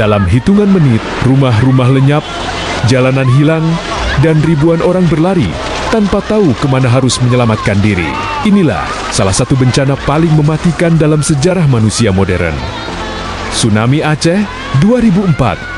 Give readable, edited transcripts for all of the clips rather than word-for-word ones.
Dalam hitungan menit, rumah-rumah lenyap, jalanan hilang, dan ribuan orang berlari tanpa tahu kemana harus menyelamatkan diri. Inilah salah satu bencana paling mematikan dalam sejarah manusia modern. Tsunami Aceh 2004.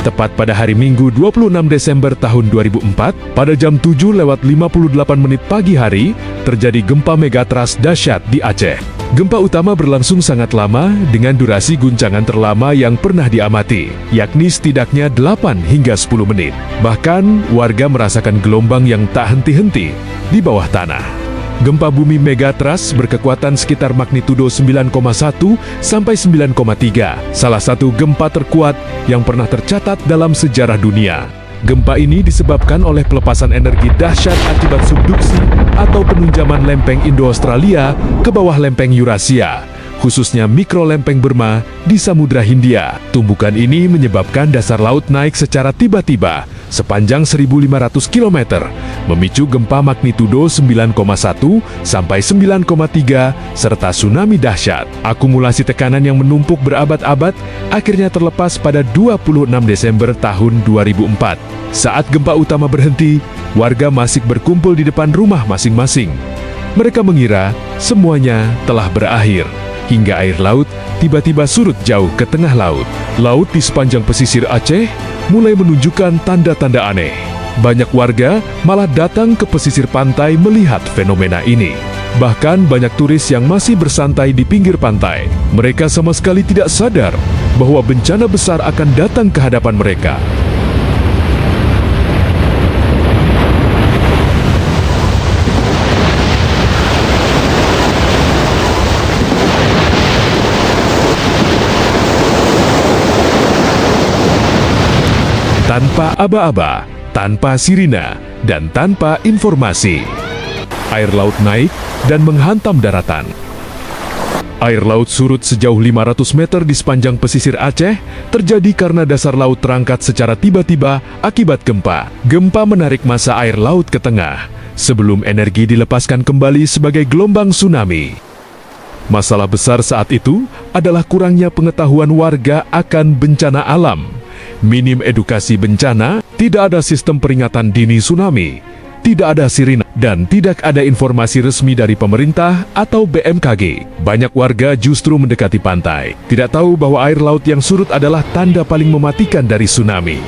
Tepat pada hari Minggu 26 Desember tahun 2004, pada jam 7:58 pagi hari, terjadi gempa megatrust dahsyat di Aceh. Gempa utama berlangsung sangat lama dengan durasi guncangan terlama yang pernah diamati, yakni setidaknya 8 hingga 10 menit. Bahkan, warga merasakan gelombang yang tak henti-henti di bawah tanah. Gempa bumi megatrust berkekuatan sekitar magnitudo 9,1 sampai 9,3, salah satu gempa terkuat yang pernah tercatat dalam sejarah dunia. Gempa ini disebabkan oleh pelepasan energi dahsyat akibat subduksi atau penunjaman lempeng Indo-Australia ke bawah lempeng Eurasia, khususnya mikrolempeng Burma di Samudra Hindia. Tumbukan ini menyebabkan dasar laut naik secara tiba-tiba sepanjang 1.500 km, memicu gempa magnitudo 9,1 sampai 9,3 serta tsunami dahsyat. Akumulasi tekanan yang menumpuk berabad-abad akhirnya terlepas pada 26 Desember tahun 2004. Saat gempa utama berhenti, warga masih berkumpul di depan rumah masing-masing. Mereka mengira semuanya telah berakhir, hingga air laut tiba-tiba surut jauh ke tengah laut. Laut di sepanjang pesisir Aceh mulai menunjukkan tanda-tanda aneh. Banyak warga malah datang ke pesisir pantai melihat fenomena ini. Bahkan banyak turis yang masih bersantai di pinggir pantai. Mereka sama sekali tidak sadar bahwa bencana besar akan datang ke hadapan mereka. Tanpa aba-aba, tanpa sirina, dan tanpa informasi. Air laut naik dan menghantam daratan. Air laut surut sejauh 500 meter di sepanjang pesisir Aceh terjadi karena dasar laut terangkat secara tiba-tiba akibat gempa. Gempa menarik massa air laut ke tengah, sebelum energi dilepaskan kembali sebagai gelombang tsunami. Masalah besar saat itu adalah kurangnya pengetahuan warga akan bencana alam. Minim edukasi bencana, tidak ada sistem peringatan dini tsunami, tidak ada sirine, dan tidak ada informasi resmi dari pemerintah atau BMKG. Banyak warga justru mendekati pantai, tidak tahu bahwa air laut yang surut adalah tanda paling mematikan dari tsunami.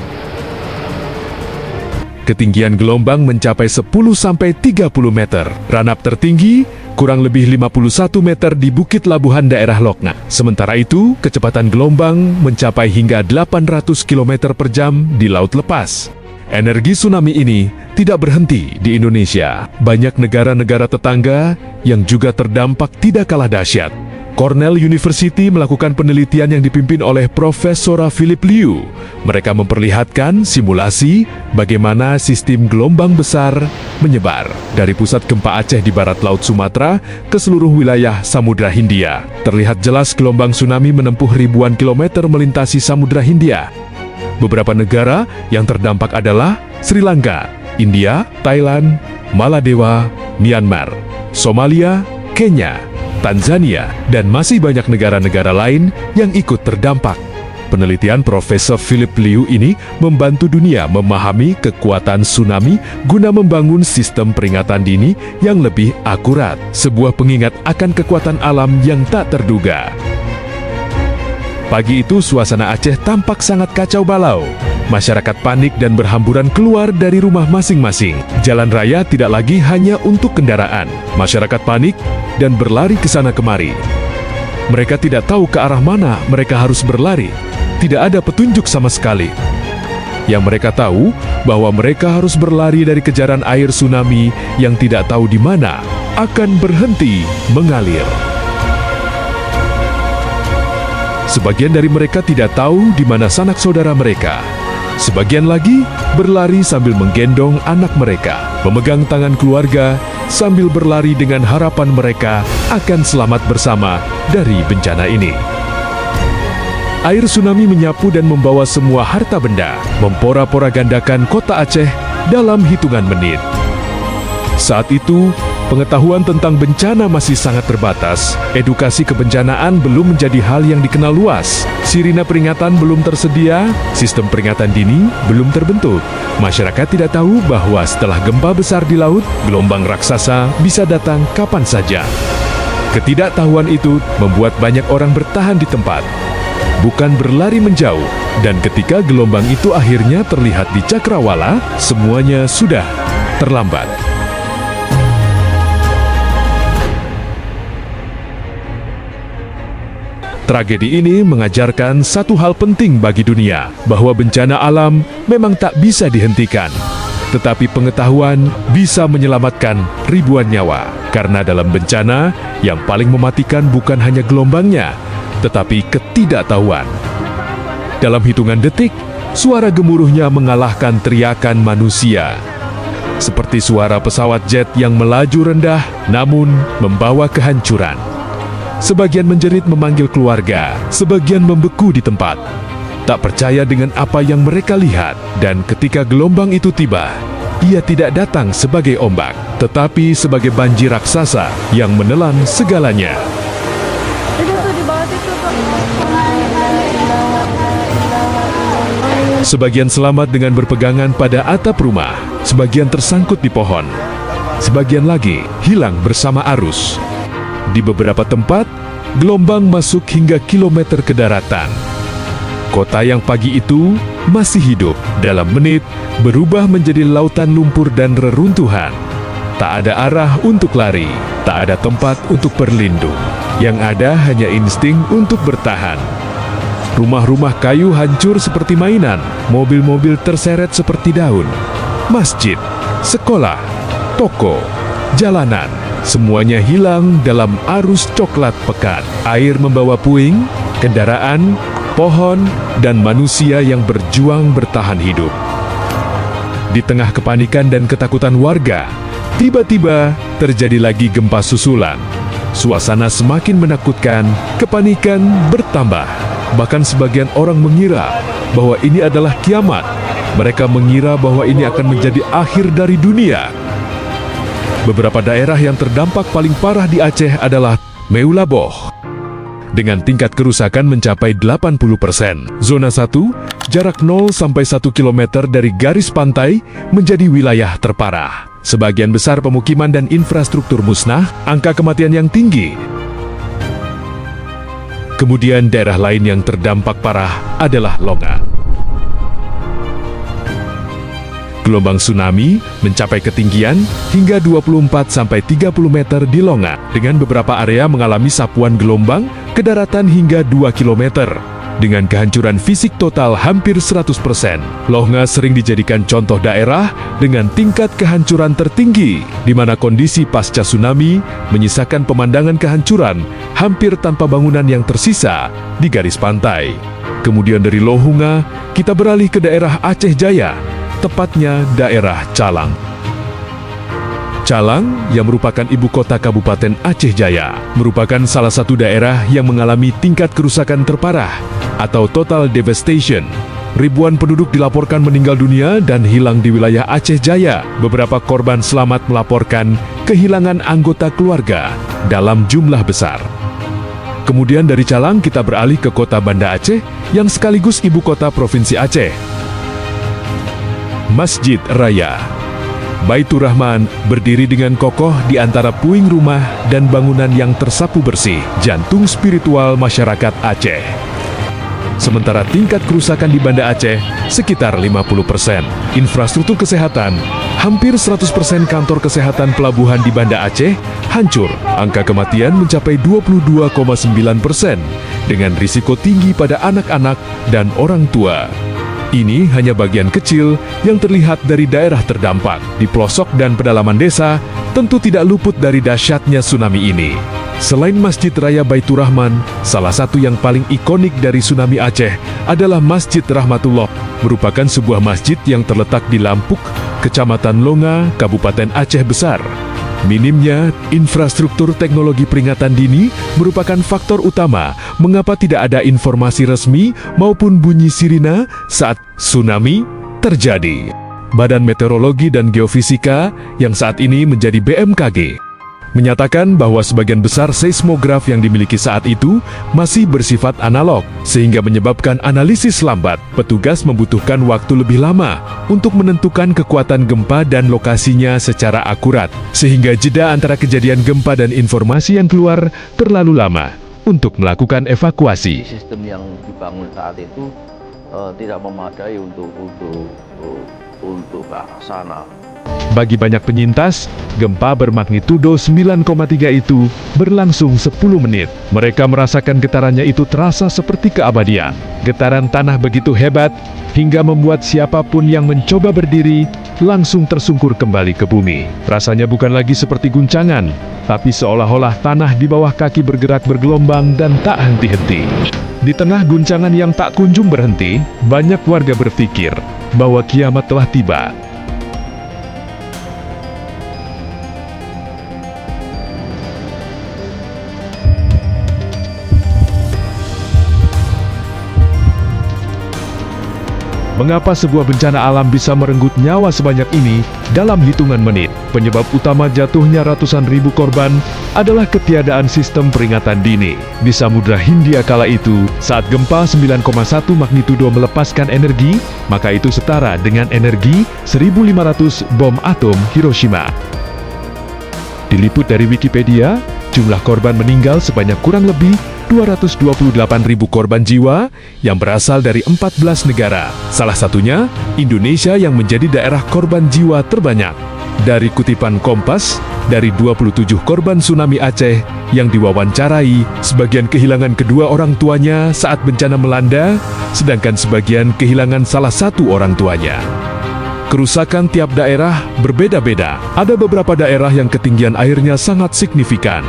Ketinggian gelombang mencapai 10-30 meter. Ranap tertinggi kurang lebih 51 meter di Bukit Labuhan daerah Lokna. Sementara itu, kecepatan gelombang mencapai hingga 800 km per jam di laut lepas. Energi tsunami ini tidak berhenti di Indonesia. Banyak negara-negara tetangga yang juga terdampak tidak kalah dahsyat. Cornell University melakukan penelitian yang dipimpin oleh Profesor Philip Liu. Mereka memperlihatkan simulasi bagaimana sistem gelombang besar menyebar dari pusat gempa Aceh di barat Laut Sumatera ke seluruh wilayah Samudra Hindia. Terlihat jelas gelombang tsunami menempuh ribuan kilometer melintasi Samudra Hindia. Beberapa negara yang terdampak adalah Sri Lanka, India, Thailand, Maladewa, Myanmar, Somalia, Kenya, Tanzania, dan masih banyak negara-negara lain yang ikut terdampak. Penelitian Profesor Philip Liu ini membantu dunia memahami kekuatan tsunami guna membangun sistem peringatan dini yang lebih akurat, sebuah pengingat akan kekuatan alam yang tak terduga. Pagi itu suasana Aceh tampak sangat kacau balau. Masyarakat panik dan berhamburan keluar dari rumah masing-masing. Jalan raya tidak lagi hanya untuk kendaraan. Masyarakat panik dan berlari ke sana kemari. Mereka tidak tahu ke arah mana mereka harus berlari. Tidak ada petunjuk sama sekali. Yang mereka tahu bahwa mereka harus berlari dari kejaran air tsunami yang tidak tahu di mana akan berhenti mengalir. Sebagian dari mereka tidak tahu di mana sanak saudara mereka. Sebagian lagi berlari sambil menggendong anak mereka, memegang tangan keluarga sambil berlari dengan harapan mereka akan selamat bersama dari bencana ini. Air tsunami menyapu dan membawa semua harta benda, mempora-pora-gandakan kota Aceh dalam hitungan menit. Saat itu, pengetahuan tentang bencana masih sangat terbatas. Edukasi kebencanaan belum menjadi hal yang dikenal luas. Sirina peringatan belum tersedia, sistem peringatan dini belum terbentuk. Masyarakat tidak tahu bahwa setelah gempa besar di laut, gelombang raksasa bisa datang kapan saja. Ketidaktahuan itu membuat banyak orang bertahan di tempat, bukan berlari menjauh. Dan ketika gelombang itu akhirnya terlihat di cakrawala, semuanya sudah terlambat. Tragedi ini mengajarkan satu hal penting bagi dunia, bahwa bencana alam memang tak bisa dihentikan. Tetapi pengetahuan bisa menyelamatkan ribuan nyawa. Karena dalam bencana, yang paling mematikan bukan hanya gelombangnya, tetapi ketidaktahuan. Dalam hitungan detik, suara gemuruhnya mengalahkan teriakan manusia. Seperti suara pesawat jet yang melaju rendah, namun membawa kehancuran. Sebagian menjerit memanggil keluarga, sebagian membeku di tempat. Tak percaya dengan apa yang mereka lihat, dan ketika gelombang itu tiba, ia tidak datang sebagai ombak, tetapi sebagai banjir raksasa yang menelan segalanya. Sebagian selamat dengan berpegangan pada atap rumah, sebagian tersangkut di pohon, sebagian lagi hilang bersama arus. Di beberapa tempat, gelombang masuk hingga kilometer ke daratan. Kota yang pagi itu masih hidup, dalam menit berubah menjadi lautan lumpur dan reruntuhan. Tak ada arah untuk lari, tak ada tempat untuk berlindung. Yang ada hanya insting untuk bertahan. Rumah-rumah kayu hancur seperti mainan, mobil-mobil terseret seperti daun. Masjid, sekolah, toko, jalanan, semuanya hilang dalam arus coklat pekat. Air membawa puing, kendaraan, pohon, dan manusia yang berjuang bertahan hidup. Di tengah kepanikan dan ketakutan warga, tiba-tiba terjadi lagi gempa susulan. Suasana semakin menakutkan, kepanikan bertambah. Bahkan sebagian orang mengira bahwa ini adalah kiamat. Mereka mengira bahwa ini akan menjadi akhir dari dunia. Beberapa daerah yang terdampak paling parah di Aceh adalah Meulaboh, dengan tingkat kerusakan mencapai 80%. Zona 1, jarak 0 sampai 1 km dari garis pantai, menjadi wilayah terparah. Sebagian besar pemukiman dan infrastruktur musnah, angka kematian yang tinggi. Kemudian daerah lain yang terdampak parah adalah Longa. Gelombang tsunami mencapai ketinggian hingga 24-30 meter di Longa, dengan beberapa area mengalami sapuan gelombang ke daratan hingga 2 km. Dengan kehancuran fisik total hampir 100%, Longa sering dijadikan contoh daerah dengan tingkat kehancuran tertinggi, di mana kondisi pasca tsunami menyisakan pemandangan kehancuran hampir tanpa bangunan yang tersisa di garis pantai. Kemudian dari Lohunga, kita beralih ke daerah Aceh Jaya, tepatnya daerah Calang. Calang, yang merupakan ibu kota Kabupaten Aceh Jaya, merupakan salah satu daerah yang mengalami tingkat kerusakan terparah atau total devastation. Ribuan penduduk dilaporkan meninggal dunia dan hilang di wilayah Aceh Jaya. Beberapa korban selamat melaporkan kehilangan anggota keluarga dalam jumlah besar. Kemudian dari Calang kita beralih ke kota Banda Aceh yang sekaligus ibu kota Provinsi Aceh. Masjid Raya Baitur Rahman berdiri dengan kokoh di antara puing rumah dan bangunan yang tersapu bersih, jantung spiritual masyarakat Aceh. Sementara tingkat kerusakan di Banda Aceh sekitar 50%. Infrastruktur kesehatan, hampir 100% kantor kesehatan pelabuhan di Banda Aceh hancur. Angka kematian mencapai 22,9%, dengan risiko tinggi pada anak-anak dan orang tua. Ini hanya bagian kecil yang terlihat dari daerah terdampak. Di pelosok dan pedalaman desa, tentu tidak luput dari dahsyatnya tsunami ini. Selain Masjid Raya Baitur Rahman, salah satu yang paling ikonik dari tsunami Aceh adalah Masjid Rahmatullah, merupakan sebuah masjid yang terletak di Lampuk, Kecamatan Longa, Kabupaten Aceh Besar. Minimnya infrastruktur teknologi peringatan dini merupakan faktor utama mengapa tidak ada informasi resmi maupun bunyi sirina saat tsunami terjadi. Badan Meteorologi dan Geofisika yang saat ini menjadi BMKG, menyatakan bahwa sebagian besar seismograf yang dimiliki saat itu masih bersifat analog, sehingga menyebabkan analisis lambat. Petugas membutuhkan waktu lebih lama untuk menentukan kekuatan gempa dan lokasinya secara akurat, sehingga jeda antara kejadian gempa dan informasi yang keluar terlalu lama untuk melakukan evakuasi. Sistem yang dibangun saat itu tidak memadai untuk ke sana. Bagi banyak penyintas, gempa bermagnitudo 9,3 itu berlangsung 10 menit. Mereka merasakan getarannya itu terasa seperti keabadian. Getaran tanah begitu hebat hingga membuat siapapun yang mencoba berdiri langsung tersungkur kembali ke bumi. Rasanya bukan lagi seperti guncangan, tapi seolah-olah tanah di bawah kaki bergerak bergelombang dan tak henti-henti. Di tengah guncangan yang tak kunjung berhenti, banyak warga berpikir bahwa kiamat telah tiba. Mengapa sebuah bencana alam bisa merenggut nyawa sebanyak ini dalam hitungan menit? Penyebab utama jatuhnya ratusan ribu korban adalah ketiadaan sistem peringatan dini. Di Samudra Hindia kala itu, saat gempa 9,1 magnitudo melepaskan energi, maka itu setara dengan energi 1.500 bom atom Hiroshima. Diliput dari Wikipedia, jumlah korban meninggal sebanyak kurang lebih 228.000 korban jiwa yang berasal dari 14 negara. Salah satunya, Indonesia yang menjadi daerah korban jiwa terbanyak. Dari kutipan Kompas, dari 27 korban tsunami Aceh yang diwawancarai, sebagian kehilangan kedua orang tuanya saat bencana melanda, sedangkan sebagian kehilangan salah satu orang tuanya. Kerusakan tiap daerah berbeda-beda. Ada beberapa daerah yang ketinggian airnya sangat signifikan.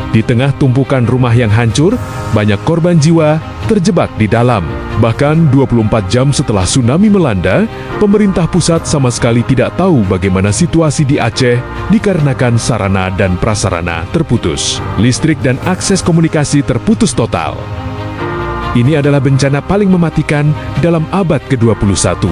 Di tengah tumpukan rumah yang hancur, banyak korban jiwa terjebak di dalam. Bahkan 24 jam setelah tsunami melanda, pemerintah pusat sama sekali tidak tahu bagaimana situasi di Aceh dikarenakan sarana dan prasarana terputus. Listrik dan akses komunikasi terputus total. Ini adalah bencana paling mematikan dalam abad ke-21.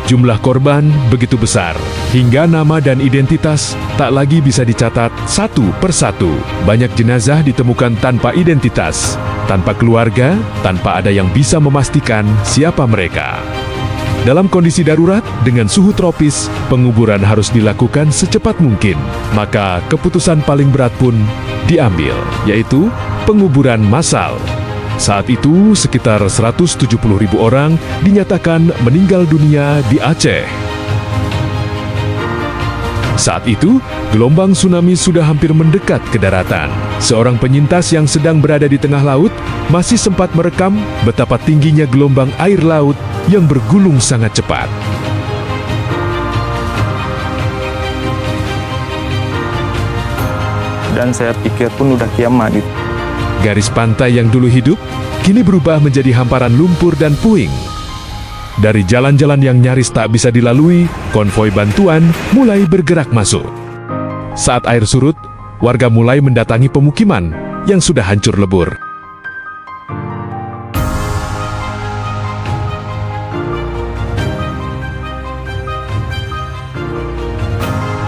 Jumlah korban begitu besar, hingga nama dan identitas tak lagi bisa dicatat satu persatu. Banyak jenazah ditemukan tanpa identitas, tanpa keluarga, tanpa ada yang bisa memastikan siapa mereka. Dalam kondisi darurat, dengan suhu tropis, penguburan harus dilakukan secepat mungkin. Maka keputusan paling berat pun diambil, yaitu penguburan massal. Saat itu, sekitar 170.000 orang dinyatakan meninggal dunia di Aceh. Saat itu, gelombang tsunami sudah hampir mendekat ke daratan. Seorang penyintas yang sedang berada di tengah laut masih sempat merekam betapa tingginya gelombang air laut yang bergulung sangat cepat. Dan saya pikir pun udah kiamat gitu. Garis pantai yang dulu hidup, kini berubah menjadi hamparan lumpur dan puing. Dari jalan-jalan yang nyaris tak bisa dilalui, konvoi bantuan mulai bergerak masuk. Saat air surut, warga mulai mendatangi pemukiman yang sudah hancur lebur.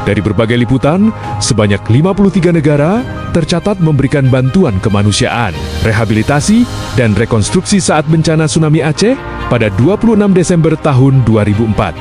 Dari berbagai liputan, sebanyak 53 negara tercatat memberikan bantuan kemanusiaan, rehabilitasi, dan rekonstruksi saat bencana tsunami Aceh pada 26 Desember tahun 2004.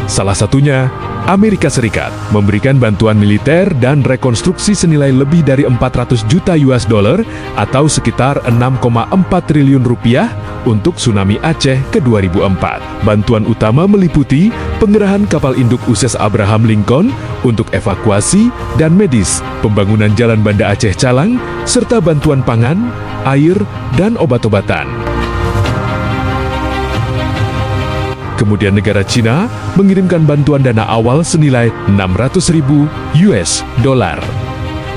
Salah satunya, Amerika Serikat memberikan bantuan militer dan rekonstruksi senilai lebih dari 400 juta US dollar atau sekitar 6,4 triliun rupiah untuk tsunami Aceh ke-2004. Bantuan utama meliputi pengerahan kapal induk USS Abraham Lincoln untuk evakuasi dan medis, pembangunan jalan Banda Aceh Calang, serta bantuan pangan, air, dan obat-obatan. Kemudian negara Cina mengirimkan bantuan dana awal senilai 600.000 US dollar.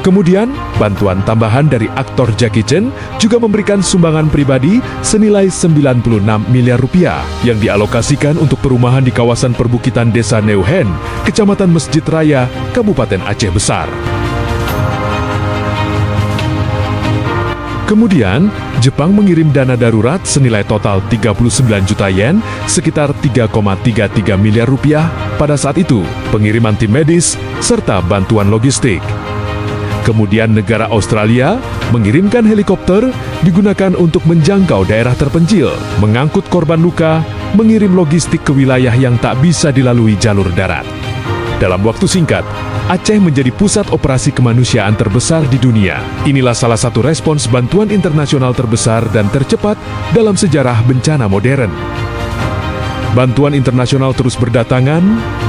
Kemudian, bantuan tambahan dari aktor Jackie Chan juga memberikan sumbangan pribadi senilai 96 miliar rupiah yang dialokasikan untuk perumahan di kawasan perbukitan Desa Neuhen, Kecamatan Masjid Raya, Kabupaten Aceh Besar. Kemudian, Jepang mengirim dana darurat senilai total 39 juta yen, sekitar 3,33 miliar rupiah pada saat itu, pengiriman tim medis, serta bantuan logistik. Kemudian negara Australia mengirimkan helikopter digunakan untuk menjangkau daerah terpencil, mengangkut korban luka, mengirim logistik ke wilayah yang tak bisa dilalui jalur darat. Dalam waktu singkat, Aceh menjadi pusat operasi kemanusiaan terbesar di dunia. Inilah salah satu respons bantuan internasional terbesar dan tercepat dalam sejarah bencana modern. Bantuan internasional terus berdatangan,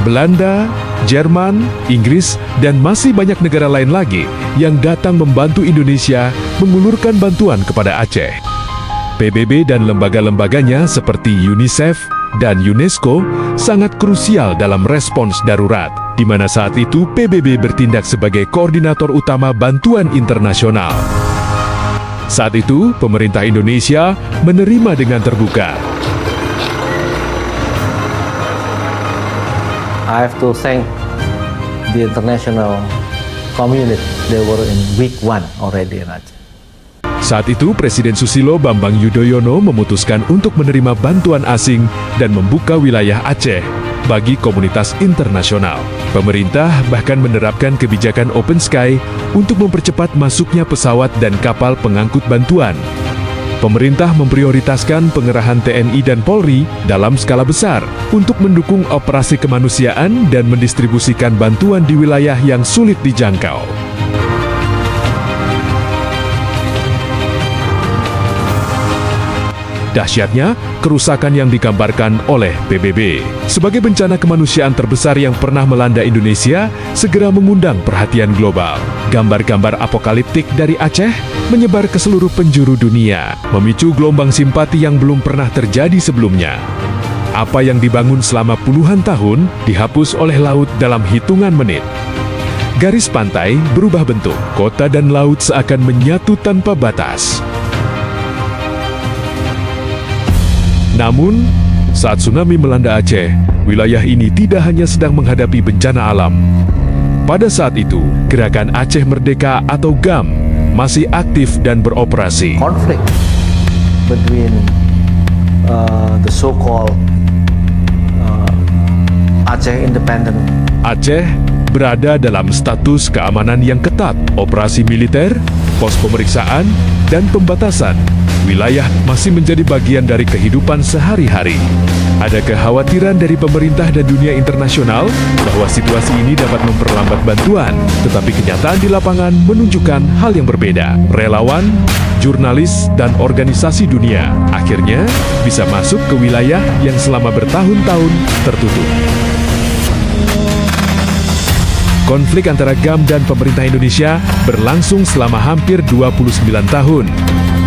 Belanda, Jerman, Inggris, dan masih banyak negara lain lagi yang datang membantu Indonesia mengulurkan bantuan kepada Aceh. PBB dan lembaga-lembaganya seperti UNICEF dan UNESCO sangat krusial dalam respons darurat, di mana saat itu PBB bertindak sebagai koordinator utama bantuan internasional. Saat itu, pemerintah Indonesia menerima dengan terbuka. I have to thank the international community. They were in week 1 already in Aceh. Saat itu, Presiden Susilo Bambang Yudhoyono memutuskan untuk menerima bantuan asing dan membuka wilayah Aceh bagi komunitas internasional. Pemerintah bahkan menerapkan kebijakan Open Sky untuk mempercepat masuknya pesawat dan kapal pengangkut bantuan. Pemerintah memprioritaskan pengerahan TNI dan Polri dalam skala besar untuk mendukung operasi kemanusiaan dan mendistribusikan bantuan di wilayah yang sulit dijangkau. Dahsyatnya, kerusakan yang digambarkan oleh PBB sebagai bencana kemanusiaan terbesar yang pernah melanda Indonesia segera mengundang perhatian global. Gambar-gambar apokaliptik dari Aceh menyebar ke seluruh penjuru dunia, memicu gelombang simpati yang belum pernah terjadi sebelumnya. Apa yang dibangun selama puluhan tahun dihapus oleh laut dalam hitungan menit. Garis pantai berubah bentuk, kota dan laut seakan menyatu tanpa batas. Namun, saat tsunami melanda Aceh, wilayah ini tidak hanya sedang menghadapi bencana alam. Pada saat itu, Gerakan Aceh Merdeka atau GAM masih aktif dan beroperasi. Conflict between the so-called Aceh Independent. Aceh berada dalam status keamanan yang ketat, operasi militer, pos pemeriksaan, dan pembatasan. Wilayah masih menjadi bagian dari kehidupan sehari-hari. Ada kekhawatiran dari pemerintah dan dunia internasional bahwa situasi ini dapat memperlambat bantuan, tetapi kenyataan di lapangan menunjukkan hal yang berbeda. Relawan, jurnalis, dan organisasi dunia akhirnya bisa masuk ke wilayah yang selama bertahun-tahun tertutup. Konflik antara GAM dan pemerintah Indonesia berlangsung selama hampir 29 tahun.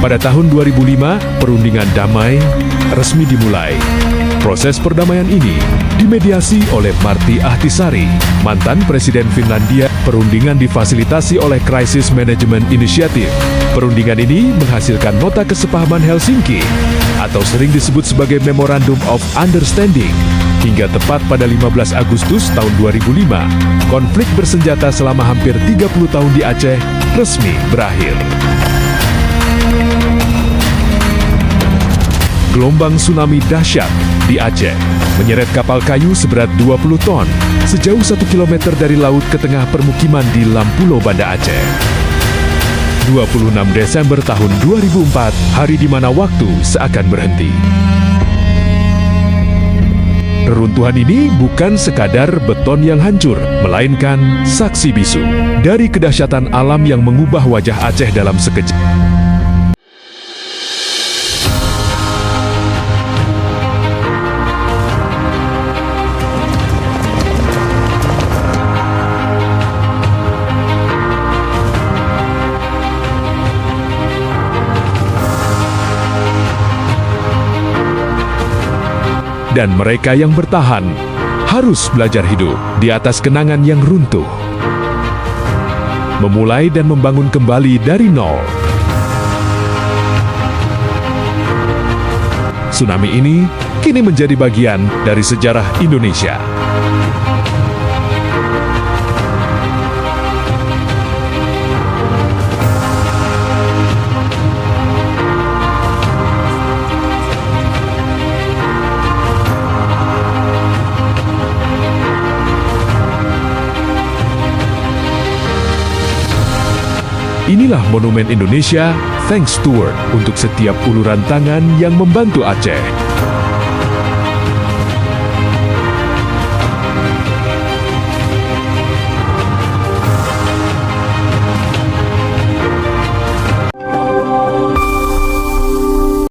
Pada tahun 2005, perundingan damai resmi dimulai. Proses perdamaian ini dimediasi oleh Marty Ahtisaari, mantan Presiden Finlandia. Perundingan difasilitasi oleh Crisis Management Initiative. Perundingan ini menghasilkan nota kesepahaman Helsinki, atau sering disebut sebagai Memorandum of Understanding. Hingga tepat pada 15 Agustus tahun 2005, konflik bersenjata selama hampir 30 tahun di Aceh resmi berakhir. Gelombang tsunami dahsyat di Aceh menyeret kapal kayu seberat 20 ton sejauh 1 km dari laut ke tengah permukiman di Lampulo, Banda Aceh. 26 Desember tahun 2004, hari di mana waktu seakan berhenti. Reruntuhan ini bukan sekadar beton yang hancur, melainkan saksi bisu dari kedahsyatan alam yang mengubah wajah Aceh dalam sekejap. Dan mereka yang bertahan harus belajar hidup di atas kenangan yang runtuh. memulai dan membangun kembali dari nol. Tsunami ini kini menjadi bagian dari sejarah Indonesia. Inilah Monumen Indonesia Thanks Tour untuk setiap uluran tangan yang membantu Aceh.